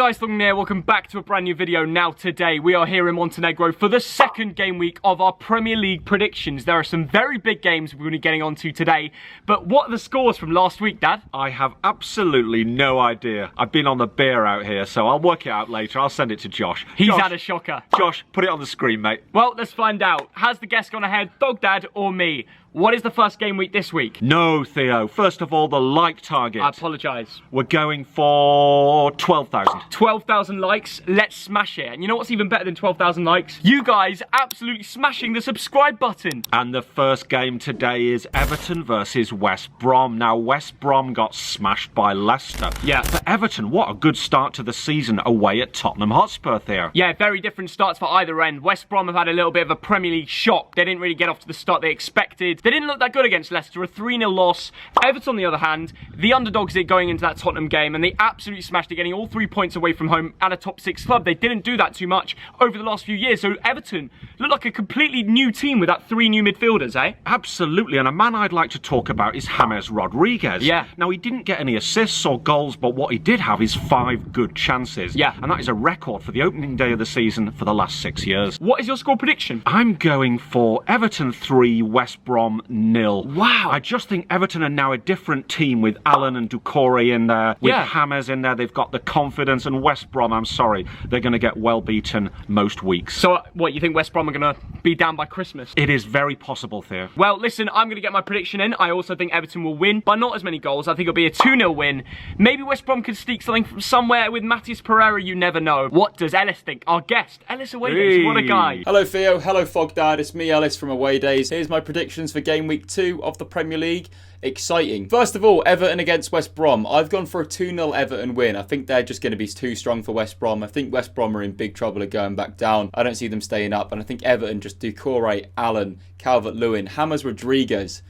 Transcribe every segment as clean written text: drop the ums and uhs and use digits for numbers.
guys, thogden here. Welcome back to a brand new video. Now today we are here in Montenegro for the second game week of our Premier League predictions. There are some very big games we're going to be getting onto today, but what are the scores from last week, Dad? I have absolutely no idea. I've been on the beer out here, so I'll work it out later. I'll send it to Josh. He's Josh, had a shocker. Josh, put it on the screen, mate. Well, let's find out. Has the guest gone ahead, Dog Dad or me? What is the first game week this week? No, Theo. First of all, the like target. I apologise. We're going for 12,000. 12,000 likes. Let's smash it. And you know what's even better than 12,000 likes? You guys absolutely smashing the subscribe button. And the first game today is Everton versus West Brom. Now, West Brom got smashed by Leicester. Yeah. For Everton, what a good start to the season away at Tottenham Hotspur, Theo. Yeah, very different starts for either end. West Brom have had a little bit of a Premier League shock. They didn't really get off to the start they expected. They didn't look that good against Leicester, a 3-0 loss. Everton, on the other hand, the underdogs did going into that Tottenham game, and they absolutely smashed it, getting all 3 points away from home at a top 6 club. They didn't do that too much over the last few years, so Everton looked like a completely new team with that 3 new midfielders, eh? Absolutely, and a man I'd like to talk about is James Rodriguez. Yeah. Now, he didn't get any assists or goals, but what he did have is 5 good chances. Yeah. And that is a record for the opening day of the season for the last 6 years. What is your score prediction? I'm going for Everton 3, West Brom 0. Wow. I just think Everton are now a different team with Allen and Doucouré in there, with James in there. They've got the confidence, and West Brom, I'm sorry, they're going to get well beaten most weeks. So, what, you think West Brom are going to be down by Christmas? It is very possible, Theo. Well, listen, I'm going to get my prediction in. I also think Everton will win by not as many goals. I think it'll be a 2-0 win. Maybe West Brom could sneak something from somewhere with Matías Pereira, you never know. What does Ellis think? Our guest, Ellis Away Days, what a guy. Hello Theo, hello Fog Dad, it's me Ellis from Away Days. Here's my predictions for game week 2 of the Premier League. Exciting. First of all, Everton against West Brom. I've gone for a 2-0 Everton win. I think they're just going to be too strong for West Brom. I think West Brom are in big trouble of going back down. I don't see them staying up. And I think Everton, just Doucouré, Allen, Calvert-Lewin, James Rodriguez.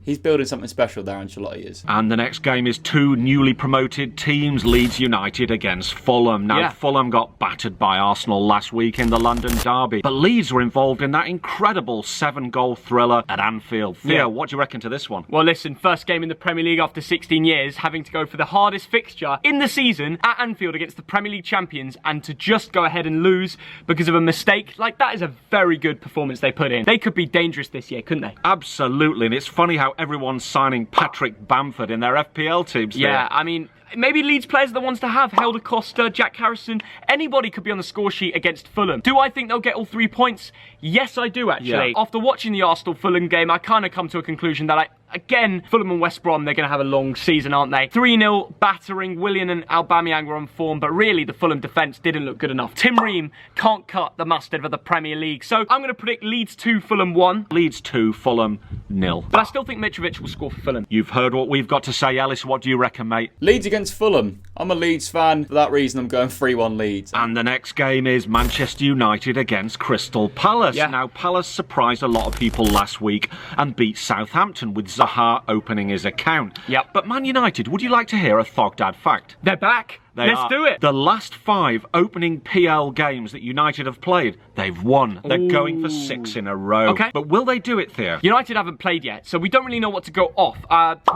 He's building something special there, Ancelotti is. And the next game is 2 newly promoted teams, Leeds United against Fulham. Now, Fulham got battered by Arsenal last week in the London derby, but Leeds were involved in that incredible 7-goal thriller at Anfield. Theo, what do you reckon to this one? Well, listen, first game in the Premier League after 16 years, having to go for the hardest fixture in the season at Anfield against the Premier League champions, and to just go ahead and lose because of a mistake, like, that is a very good performance they put in. They could be dangerous this year, couldn't they? Absolutely, and it's funny how everyone's signing Patrick Bamford in their FPL teams. Yeah, I mean, maybe Leeds players are the ones to have. Helder Costa, Jack Harrison, anybody could be on the score sheet against Fulham. Do I think they'll get all 3 points? Yes, I do, actually. Yeah. After watching the Arsenal-Fulham game, I kind of come to a conclusion that again, Fulham and West Brom, they're going to have a long season, aren't they? 3-0 battering. Willian and Aubameyang were on form, but really the Fulham defence didn't look good enough. Tim Ream can't cut the mustard for the Premier League. So I'm going to predict Leeds 2, Fulham 1. Leeds 2, Fulham 0. But I still think Mitrovic will score for Fulham. You've heard what we've got to say, Ellis. What do you reckon, mate? Leeds against Fulham. I'm a Leeds fan. For that reason, I'm going 3-1 Leeds. And the next game is Manchester United against Crystal Palace. Yeah. Now, Palace surprised a lot of people last week and beat Southampton with Zaha opening his account. Yep. But Man United, would you like to hear a Thog Dad fact? They're back. Let's do it. The last 5 opening PL games that United have played, they've won. They're going for 6 in a row. Okay. But will they do it, Theo? United haven't played yet, so we don't really know what to go off.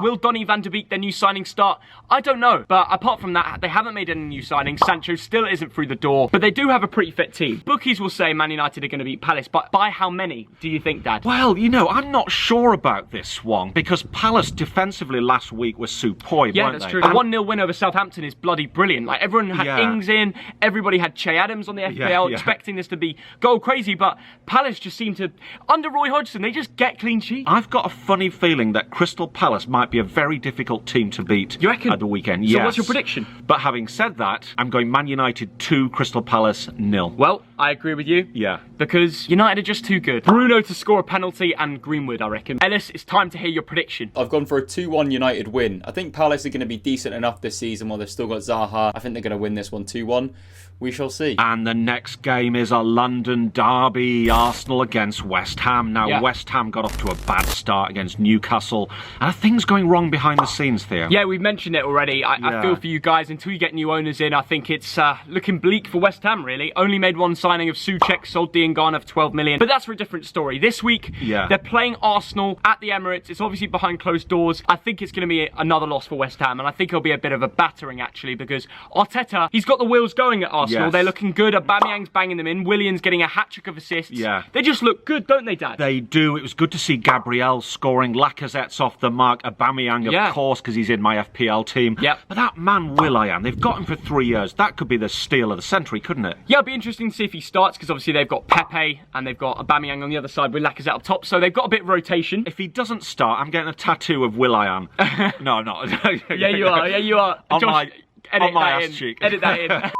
Will Donny van de Beek, their new signing, start? I don't know. But apart from that, they haven't made any new signings. Sancho still isn't through the door. But they do have a pretty fit team. Bookies will say Man United are going to beat Palace, but by how many do you think, Dad? Well, you know, I'm not sure about this one, because Palace defensively last week was superb, Yeah, weren't that's they? true. The 1-0 win over Southampton is bloody brilliant. Like, everyone had Ings in, everybody had Che Adams on the FPL, expecting this to be goal crazy, but Palace just seem to, under Roy Hodgson, they just get clean sheets. I've got a funny feeling that Crystal Palace might be a very difficult team to beat. You reckon? At the weekend, So yes. what's your prediction? But having said that, I'm going Man United 2, Crystal Palace 0. Well, I agree with you. Yeah. Because United are just too good. Bruno to score a penalty and Greenwood, I reckon. Ellis, it's time to hear your prediction. I've gone for a 2-1 United win. I think Palace are going to be decent enough this season while they've still got Zaha. I think they're going to win this one 2-1. We shall see. And the next game is a London derby, Arsenal against West Ham. Now, West Ham got off to a bad start against Newcastle. Are things going wrong behind the scenes, Theo? Yeah, we've mentioned it already. I feel for you guys. Until you get new owners in, I think it's looking bleak for West Ham, really. Only made one signing of Souček, sold the million, Ghana for 12 million. But that's for a different story. This week, they're playing Arsenal at the Emirates. It's obviously behind closed doors. I think it's going to be another loss for West Ham, and I think it'll be a bit of a battering, actually, because Arteta, he's got the wheels going at Arsenal. They're looking good. Aubameyang's banging them in. Williams getting a hat-trick of assists. They just look good, don't they, Dad? They do. It was good to see Gabriel scoring. Lacazette's off the mark. Aubameyang, of course, because he's in my FPL team. But that man, Will.i.am, they've got him for 3 years. That could be the steal of the century, couldn't it? Yeah, it'll be interesting to see if he starts, because obviously they've got Pepe and they've got Aubameyang on the other side with Lacazette up top, so they've got a bit of rotation. If he doesn't start, I'm getting a tattoo of Will.i.am. No, I'm not. Yeah, you are. Yeah, you are. On Josh, my ass cheek. Edit that in.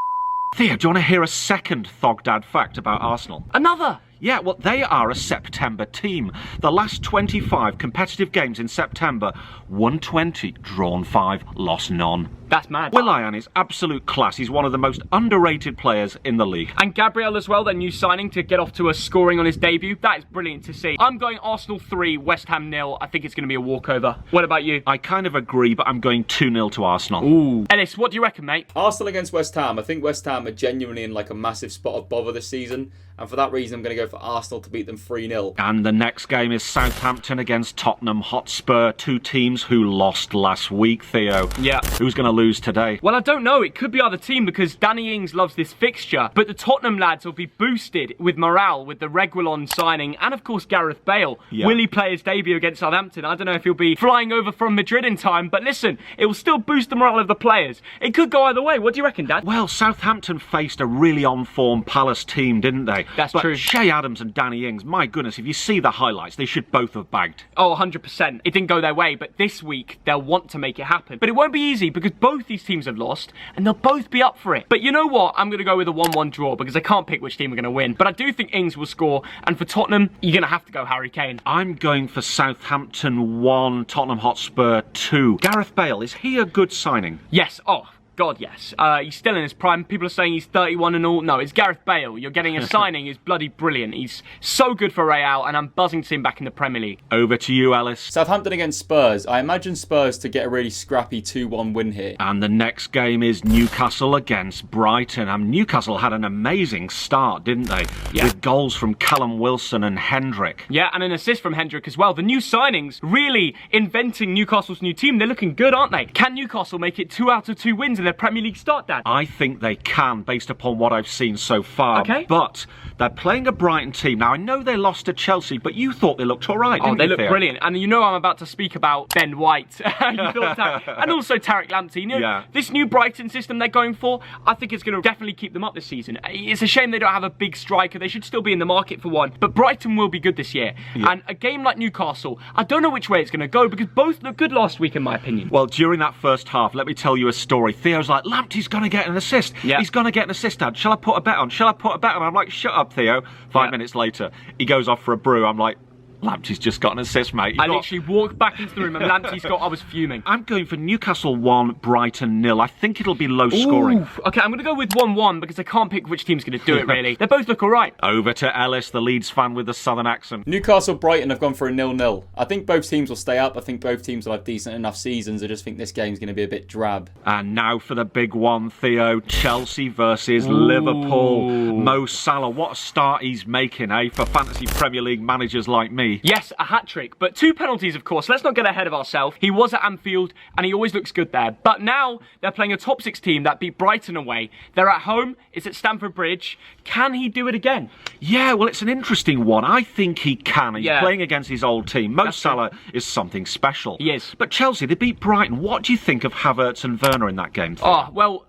Theo, do you want to hear a second Thogdad fact about Arsenal? Another? Yeah, well, they are a September team. The last 25 competitive games in September, won 20, drawn 5, lost none. That's mad. Will.i.am is absolute class. He's one of the most underrated players in the league. And Gabriel as well, their new signing to get off to a scoring on his debut. That is brilliant to see. I'm going Arsenal 3, West Ham 0. I think it's going to be a walkover. What about you? I kind of agree, but I'm going 2-0 to Arsenal. Ooh. Ellis, what do you reckon, mate? Arsenal against West Ham. I think West Ham are genuinely in like a massive spot of bother this season. And for that reason, I'm going to go for Arsenal to beat them 3-0. And the next game is Southampton against Tottenham Hotspur. Two teams who lost last week, Theo. Yeah. Who's going to lose today? Well, I don't know. It could be either team because Danny Ings loves this fixture. But the Tottenham lads will be boosted with morale with the Reguilon signing. And, of course, Gareth Bale. Yeah. Will he play his debut against Southampton? I don't know if he'll be flying over from Madrid in time. But listen, it will still boost the morale of the players. It could go either way. What do you reckon, Dad? Well, Southampton faced a really on-form Palace team, didn't they? That's but true. Shea Adams and Danny Ings, my goodness, if you see the highlights, they should both have bagged. Oh, 100%. It didn't go their way, but this week they'll want to make it happen. But it won't be easy because both these teams have lost and they'll both be up for it. But you know what? I'm going to go with a 1-1 draw because I can't pick which team are going to win. But I do think Ings will score. And for Tottenham, you're going to have to go Harry Kane. I'm going for Southampton 1, Tottenham Hotspur 2. Gareth Bale, is he a good signing? Yes. Oh. God, yes. He's still in his prime. People are saying he's 31 and all. No, it's Gareth Bale. You're getting a signing. He's bloody brilliant. He's so good for Real, and I'm buzzing to see him back in the Premier League. Over to you, Ellis. Southampton against Spurs. I imagine Spurs to get a really scrappy 2-1 win here. And the next game is Newcastle against Brighton. And Newcastle had an amazing start, didn't they? Yeah. With goals from Callum Wilson and Hendrick. Yeah, and an assist from Hendrick as well. The new signings really inventing Newcastle's new team. They're looking good, aren't they? Can Newcastle make it 2 out of 2 wins in their Premier League start, Dad? I think they can, based upon what I've seen so far. Okay. But they're playing a Brighton team. Now, I know they lost to Chelsea, but you thought they looked all right, didn't you, they look Theo? brilliant. And you know I'm about to speak about Ben White. And also Tarek Lamptey. You know, this new Brighton system they're going for, I think it's going to definitely keep them up this season. It's a shame they don't have a big striker. They should still be in the market for one. But Brighton will be good this year. Yeah. And a game like Newcastle, I don't know which way it's going to go because both look good last week, in my opinion. Well, during that first half, let me tell you a story. Theo's like, Lamptey's going to get an assist. Yeah. He's going to get an assist, Dad. Shall I put a bet on? Shall I put a bet on? I'm like, shut up, Theo. 5 minutes later, he goes off for a brew. I'm like, Lamptey's just got an assist, mate. I literally walked back into the room and Lamptey's got... I was fuming. I'm going for Newcastle 1, Brighton 0. I think it'll be low scoring. Ooh, okay, I'm going to go with 1-1 because I can't pick which team's going to do it, really. They both look all right. Over to Ellis, the Leeds fan with the southern accent. Newcastle Brighton have gone for a 0-0. I think both teams will stay up. I think both teams will have decent enough seasons. I just think this game's going to be a bit drab. And now for the big one, Theo. Chelsea versus Liverpool. Mo Salah, what a start he's making, eh? For fantasy Premier League managers like me. Yes, a hat-trick, but 2 penalties, of course. Let's not get ahead of ourselves. He was at Anfield, and he always looks good there. But now, they're playing a top 6 team that beat Brighton away. They're at home. It's at Stamford Bridge. Can he do it again? Yeah, well, it's an interesting one. I think he can. He's playing against his old team. Mo Salah is something special. He is. But Chelsea, they beat Brighton. What do you think of Havertz and Werner in that game? Oh, well,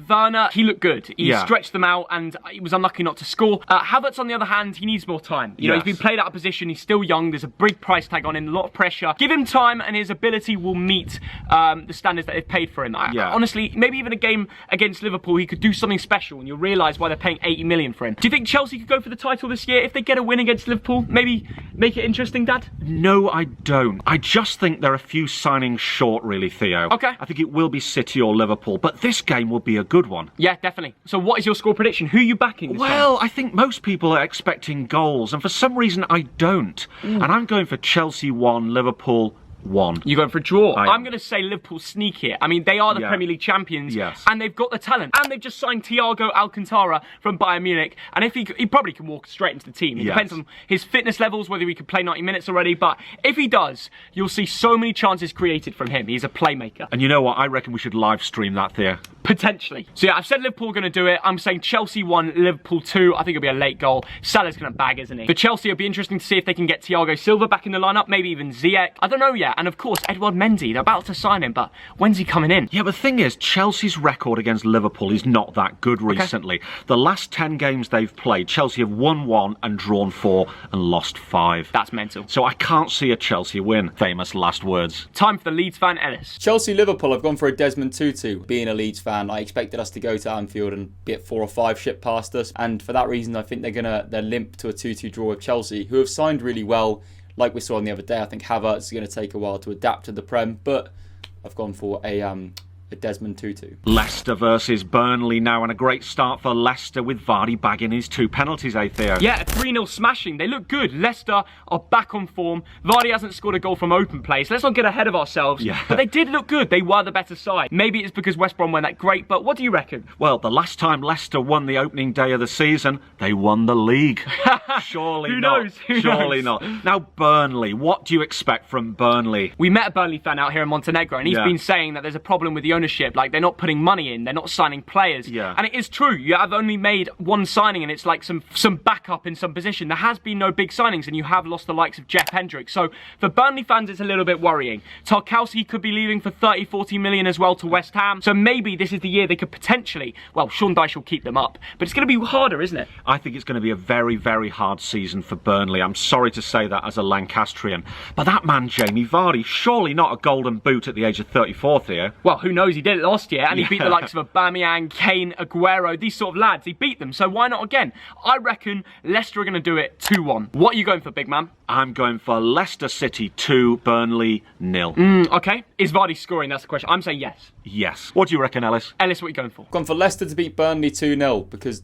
Werner, he looked good. He stretched them out, and he was unlucky not to score. Havertz, on the other hand, he needs more time. You know, he's been played out of position. He's still young. There's a big price tag on him, a lot of pressure. Give him time, and his ability will meet the standards that they've paid for him. Honestly, maybe even a game against Liverpool, he could do something special, and you'll realise why they're paying 80 million for him. Do you think Chelsea could go for the title this year if they get a win against Liverpool? Maybe make it interesting, Dad? No, I don't. I just think they're a few signings short, really, Theo. Okay. I think it will be City or Liverpool, but this game will be a good one. Yeah, definitely. So what is your score prediction? Who are you backing this time? I think most people are expecting goals, and for some reason I don't. And I'm going for Chelsea 1, Liverpool 1. You're going for a draw. I'm going to say Liverpool sneak it. I mean, they are the Premier League champions, and they've got the talent, and they've just signed Thiago Alcantara from Bayern Munich, and if he probably can walk straight into the team. It depends on his fitness levels, whether he could play 90 minutes already, but if he does, you'll see so many chances created from him. He's a playmaker. And you know what? I reckon we should live stream that there. Potentially. So yeah, I've said Liverpool are going to do it. I'm saying Chelsea 1, Liverpool 2. I think it'll be a late goal. Salah's going to bag, isn't he? For Chelsea, it'll be interesting to see if they can get Thiago Silva back in the lineup, maybe even Ziyech. I don't know yet. And of course, Edouard Mendy. They're about to sign him, but when's he coming in? Yeah, but the thing is, Chelsea's record against Liverpool is not that good recently. The last 10 games they've played, Chelsea have won 1 and drawn 4 and lost 5. That's mental. So I can't see a Chelsea win. Famous last words. Time for the Leeds fan, Ellis. Chelsea-Liverpool, I've gone for a Desmond Tutu. Being a Leeds fan, I expected us to go to Anfield and get 4 or 5 shipped past us, and for that reason I think they're limp to a 2-2 draw with Chelsea, who have signed really well. Like we saw on the other day, I think Havertz is going to take a while to adapt to the Prem, but I've gone for a Desmond Tutu. Leicester versus Burnley now, and a great start for Leicester with Vardy bagging his 2 penalties, Theo. Yeah, a 3-0 smashing. They look good. Leicester are back on form. Vardy hasn't scored a goal from open play, so let's not get ahead of ourselves. But they did look good. They were the better side. Maybe it's because West Brom weren't that great, but what do you reckon? Well, the last time Leicester won the opening day of the season, they won the league. Surely Who not. knows? Who Surely knows? not. Now, Burnley. What do you expect from Burnley? We met a Burnley fan out here in Montenegro, and he's been saying that there's a problem with the ownership. Like, they're not putting money in, they're not signing players. And it is true. You have only made 1 signing, and it's like some backup in some position. There has been no big signings, and you have lost the likes of Jeff Hendrick. So for Burnley fans, it's a little bit worrying. Tarkowski could be leaving for 30-40 million as well to West Ham. So maybe this is the year they could potentially, well, Sean Dyche will keep them up, but it's going to be harder, isn't it? I think it's going to be a very, very hard season for Burnley. I'm sorry to say that as a Lancastrian, but that man Jamie Vardy, surely not a golden boot at the age of 34 here. Well, who knows? He did it last year, and he beat the likes of Aubameyang, Kane, Aguero, these sort of lads. He beat them, so why not again? I reckon Leicester are going to do it 2-1. What are you going for, big man? I'm going for Leicester City 2, Burnley 0. Okay. Is Vardy scoring? That's the question. I'm saying yes. Yes. What do you reckon, Ellis? Ellis, what are you going for? Gone for Leicester to beat Burnley 2-0 because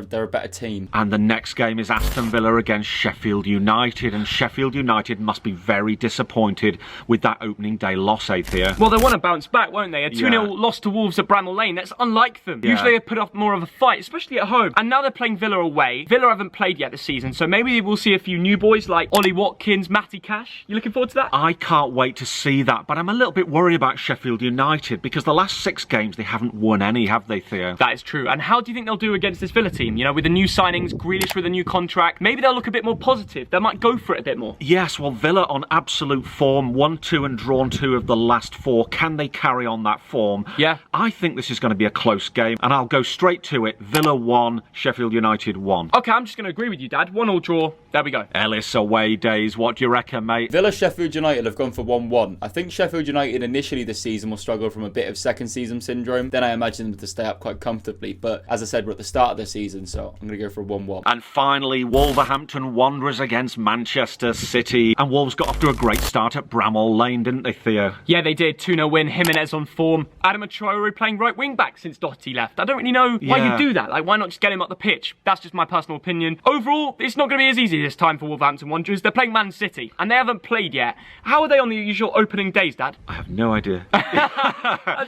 they're a better team. And the next game is Aston Villa against Sheffield United, and Sheffield United must be very disappointed with that opening day loss, Theo. Well, they want to bounce back, won't they? A 2-0 loss to Wolves at Bramall Lane, that's unlike them. Usually they put up more of a fight, especially at home. And now they're playing Villa away. Villa haven't played yet this season, so maybe we'll see a few new boys like Ollie Watkins, Matty Cash. You looking forward to that? I can't wait to see that, but I'm a little bit worried about Sheffield United because the last 6 games they haven't won any, have they, Theo? That is true. And how do you think they'll do against this Villa team? You know, with the new signings, Grealish with a new contract, maybe they'll look a bit more positive. They might go for it a bit more. Yes, well, Villa on absolute form, 1-2 and drawn 2 of the last 4. Can they carry on that form? Yeah. I think this is going to be a close game, and I'll go straight to it. Villa 1, Sheffield United 1. Okay, I'm just going to agree with you, Dad. 1-1 draw. There we go. Ellis away days. What do you reckon, mate? Villa Sheffield United have gone for 1-1. I think Sheffield United initially this season will struggle from a bit of second season syndrome. Then I imagine them to stay up quite comfortably. But as I said, we're at the start of the season, so I'm going to go for a 1-1. And finally, Wolverhampton Wanderers against Manchester City. And Wolves got off to a great start at Bramall Lane, didn't they, Theo? Yeah, they did. 2-0 win. Jimenez on form. Adam Traore playing right wing back since Doherty left. I don't really know why you do that. Like, why not just get him up the pitch? That's just my personal opinion. Overall, it's not going to be as easy this time for Wolverhampton Wanderers. They're playing Man City, and they haven't played yet. How are they on the usual opening days, Dad? I have no idea.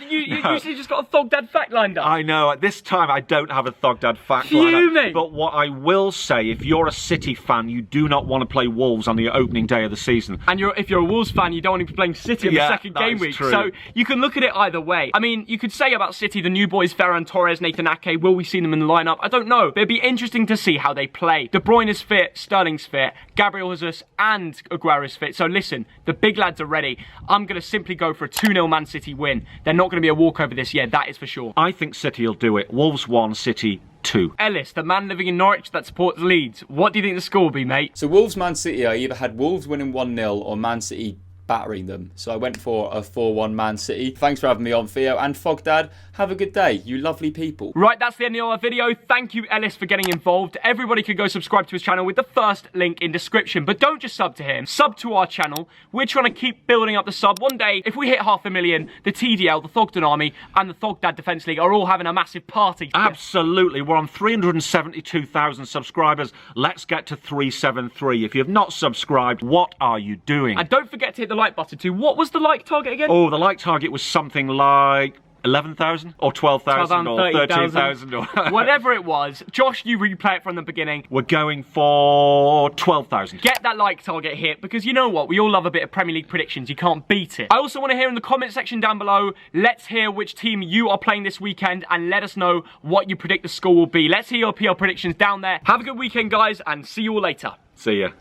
You usually just got a Thog Dad fact lined up. I know. At this time, I don't have a Thog Dad fact Fuming. lined up. But what I will say, if you're a City fan, you do not want to play Wolves on the opening day of the season. And if you're a Wolves fan, you don't want to be playing City in the second game week. True. So you can look at it either way. I mean, you could say about City, the new boys, Ferran Torres, Nathan Ake, will we see them in the lineup? I don't know. But it'd be interesting to see how they play. De Bruyne is fit, Sterling's fit, Gabriel Jesus and Aguero's fit. So listen, the big lads are ready. I'm going to simply go for a 2-0 Man City win. They're not going to be a walkover this year, that is for sure. I think City will do it. Wolves 1, City 2. Ellis, the man living in Norwich that supports Leeds. What do you think the score will be, mate? So Wolves Man City, I either had Wolves winning 1-0 or Man City battering them. So I went for a 4-1 Man City. Thanks for having me on, Theo. And Fog Dad, have a good day. You lovely people. Right, that's the end of our video. Thank you, Ellis, for getting involved. Everybody could go subscribe to his channel with the first link in description. But don't just sub to him. Sub to our channel. We're trying to keep building up the sub. One day, if we hit 500,000, the TDL, the Thogden Army, and the Thog Dad Defence League are all having a massive party. Absolutely. We're on 372,000 subscribers. Let's get to 373. If you have not subscribed, what are you doing? And don't forget to hit the like like button to. What was the like target again? Oh, the like target was something like 11,000 or 12,000 or 13,000 or whatever it was. Josh, you replay it from the beginning. We're going for 12,000. Get that like target hit, because you know what? We all love a bit of Premier League predictions. You can't beat it. I also want to hear in the comment section down below, let's hear which team you are playing this weekend and let us know what you predict the score will be. Let's hear your PL predictions down there. Have a good weekend, guys, and see you all later. See ya.